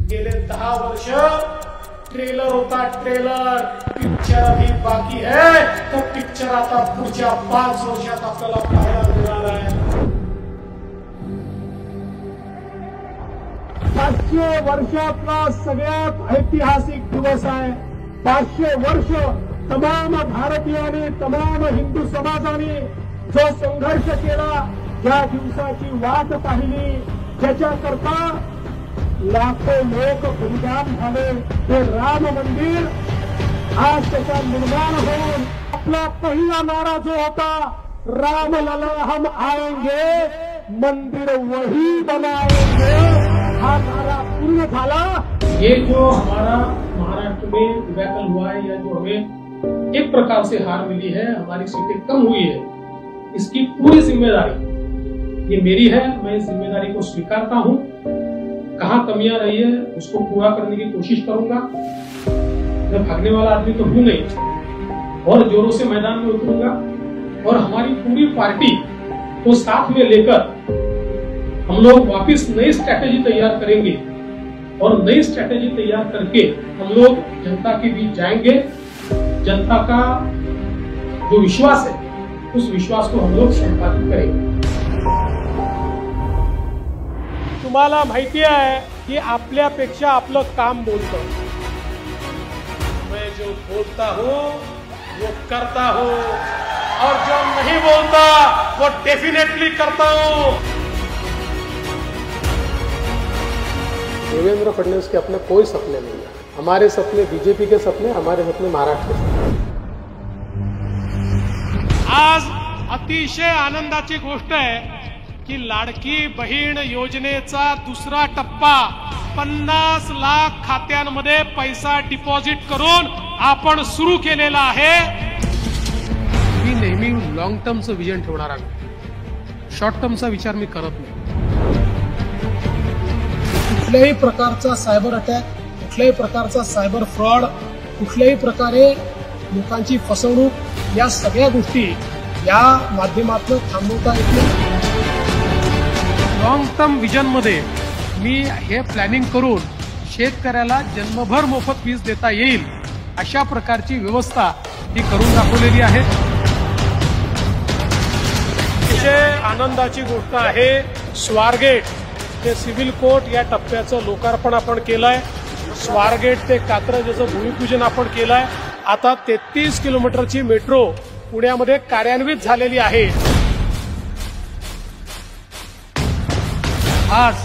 गेले 10 वर्ष ट्रेलर होता ट्रेलर, पिक्चर अभी बाकी है, तो पिक्चर आता पुढच्या 5 वर्षात आपल्याला पाहायला मिळणार आहे। 500 वर्षातला सगळ्यात ऐतिहासिक दिवस आहे। 500 वर्ष तमाम भारतीयांनी, तमाम हिंदू समाजाने जो संघर्ष केला, ज्या दिवसाची वाट पाहिली, ज्याच्याकरता लाखो लोक बलिदान झाले, ते राम मंदिर आज त्याचा निर्माण होऊन आपला पहिला नारा जो होता, राम लला हम आएंगे मंदिर वही बनाएंगे, हा नारा पूर्ण झाला। ये जो हमारा महाराष्ट्र में डिबैकल हुआ है, या जो हमें एक प्रकार से हार मिली है, हमारी सीटें कम हुई है, इसकी पूरी जिम्मेदारी ये मेरी है। मैं इस जिम्मेदारी को स्वीकारता हूं। कहां कमियां रही है उसको पूरा करने की कोशिश करूंगा। मैं भागने वाला आदमी तो हूं नहीं, और जोरों से मैदान में उतरूंगा, और हमारी पूरी पार्टी को साथ में लेकर हम लोग वापस नई स्ट्रैटेजी तैयार करेंगे, और नई स्ट्रैटेजी तैयार करके हम लोग जनता के बीच जाएंगे। जनता का जो विश्वास है, उस विश्वास को हम लोग संपादित करेंगे। तुम्हाला माहिती आहे की आपल्यापेक्षा आपलं काम बोलतं। मैं जो बोलता हूं वो करता हूं, और जो नहीं बोलता वो डेफिनेटली करता हूं। देवेंद्र फडणवीस के अपने कोई सपने नहीं है। हमारे सपने बीजेपी के सपने, हमारे सपने महाराष्ट्र के सपने। आज अतिशय आनंदाची गोष्ट आहे की लाडकी बहीण योजनेचा दुसरा टप्पा 50 लाख खात्यांमध्ये पैसा डिपॉझिट करून आपण सुरू केलेला आहे। मी नेहमी लॉंग टर्मचं विजन ठेवणार आहे, शॉर्ट टर्मचा विचार मी करत नाही। कुठल्याही प्रकारचा सायबर अटॅक, कुठल्याही प्रकारचा सायबर फ्रॉड, कुठल्याही प्रकारे लोकांची फसवणूक, या सगळ्या गोष्टी या माध्यमातून थांबवता येतील। लॉंग टर्म विजन मध्ये मी हे प्लॅनिंग करून शेतकऱ्याला जन्मभर मोफत वीज देता येईल अशा प्रकारची व्यवस्था ही करून दाखवलेली आहे। अतिशय आनंदाची गोष्ट आहे, स्वारगेट ते सिव्हिल कोर्ट या टप्प्याचं लोकार्पण आपण केलंय। स्वारगेट ते कात्रजचं भूमिपूजन आपण केलंय। आता 33 किलोमीटरची मेट्रो पुण्यामध्ये कार्यान्वित झालेली आहे। आज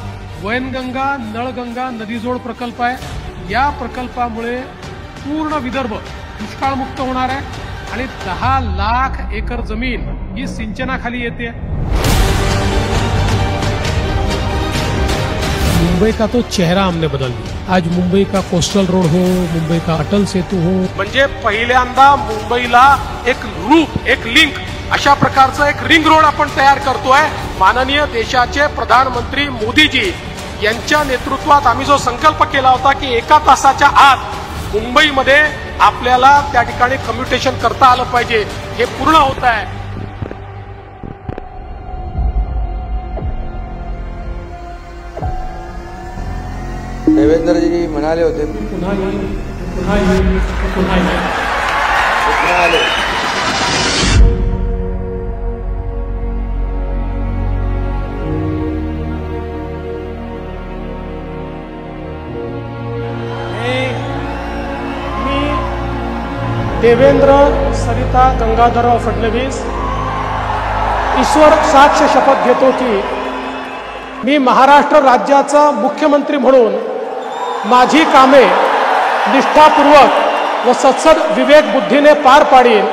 वैनगंगा नळगंगा नदीजोड प्रकल्प आहे। या प्रकल्पामुळे पूर्ण विदर्भ दुष्काळमुक्त होणार आहे, आणि 10 लाख एकर जमीन ही सिंचनाखाली येते। मुंबई का तो चेहरा हमने बदल दिया। आज मुंबई का कोस्टल रोड हो, मुंबई का अटल सेतू हो, म्हणजे पहिल्यांदा मुंबईला एक रूप, एक लिंक, अशा प्रकारचं एक रिंग रोड आपण तयार करतोय। माननीय देशाचे प्रधानमंत्री मोदीजी यांच्या नेतृत्वात आम्ही जो संकल्प केला होता की 1 तासाच्या आत मुंबईमध्ये आपल्याला त्या ठिकाणी कम्युटेशन करता आलं पाहिजे, हे पूर्ण होत आहे। देवेंद्रजी म्हणाले होते पुन्हा आले। देवेंद्र सरिता गंगाधरराव फडणवीस ईश्वर साक्ष शपथ घेतो की मी महाराष्ट्र राज्याचा मुख्यमंत्री म्हणून माझी कामे निष्ठापूर्वक व सत्सद विवेक बुद्धीने पार पाडीन।